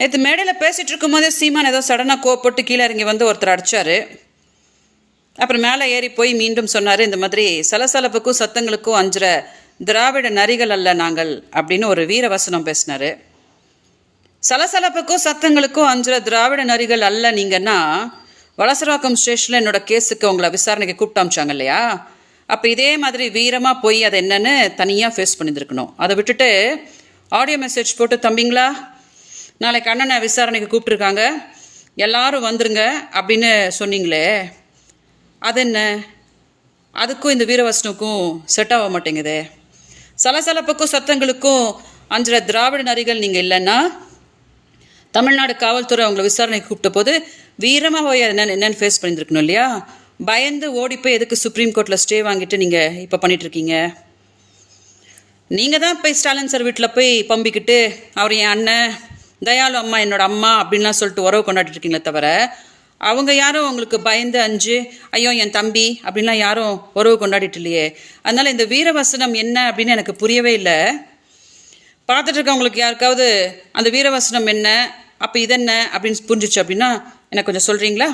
நேற்று மேடையில் பேசிகிட்டு இருக்கும்போதே சீமான் ஏதோ சடனாக கோவப்பட்டு கீழே இறங்கி வந்து ஒருத்தர் அடித்தார். அப்புறம் மேலே ஏறி போய் மீண்டும் சொன்னார், இந்த மாதிரி சலசலப்புக்கும் சத்தங்களுக்கும் அஞ்சுற திராவிட நரிகள் அல்ல நாங்கள் அப்படின்னு ஒரு வீரவசனம் பேசினார். சலசலப்புக்கும் சத்தங்களுக்கும் அஞ்சுற திராவிட நரிகள் அல்ல நீங்கன்னா வலசரவாக்கம் ஸ்டேஷனில் என்னோட கேஸுக்கு உங்களை விசாரணைக்கு கூப்பிட்டு அமிச்சாங்க இல்லையா? அப்போ இதே மாதிரி வீரமாக போய் அதை என்னன்னு தனியாக ஃபேஸ் பண்ணியிருந்துருக்கணும். அதை விட்டுட்டு ஆடியோ மெசேஜ் போட்டு, தம்பிங்களா நாளைக்கு அண்ணனை விசாரணைக்கு கூப்பிட்ருக்காங்க, எல்லாரும் வந்துருங்க அப்படின்னு சொன்னீங்களே, அது என்ன? அதுக்கும் இந்த வீரவசனுக்கும் செட் ஆக மாட்டேங்குது. சலசலப்புக்கும் சத்தங்களுக்கும் அஞ்சுற திராவிட நரிகள் நீங்கள் இல்லைன்னா தமிழ்நாடு காவல்துறை அவங்களை விசாரணைக்கு கூப்பிட்ட போது வீரமாக போய் என்னென்னு ஃபேஸ் பண்ணியிருக்கணும் இல்லையா? பயந்து ஓடி போய் எதுக்கு சுப்ரீம் கோர்ட்டில் ஸ்டே வாங்கிட்டு நீங்கள் இப்போ பண்ணிகிட்ருக்கீங்க? நீங்கள் தான் போய் ஸ்டாலின் சார் வீட்டில் போய் பம்பிக்கிட்டு அவர் என் அண்ணன், தயாளு அம்மா என்னோட அம்மா அப்படின்லாம் சொல்லிட்டு உறவு கொண்டாடிட்டு இருக்கீங்களே தவிர, அவங்க யாரும் உங்களுக்கு பயந்து அஞ்சு ஐயோ என் தம்பி அப்படின்லாம் யாரும் உறவு கொண்டாடிட்டு இல்லையே. அதனால் இந்த வீரவசனம் என்ன அப்படின்னு எனக்கு புரியவே இல்லை. பார்த்துட்டு இருக்கவங்களுக்கு யாருக்காவது அந்த வீரவசனம் என்ன, அப்போ இதென்ன அப்படின்னு புரிஞ்சிச்சு அப்படின்னா எனக்கு கொஞ்சம் சொல்கிறீங்களா?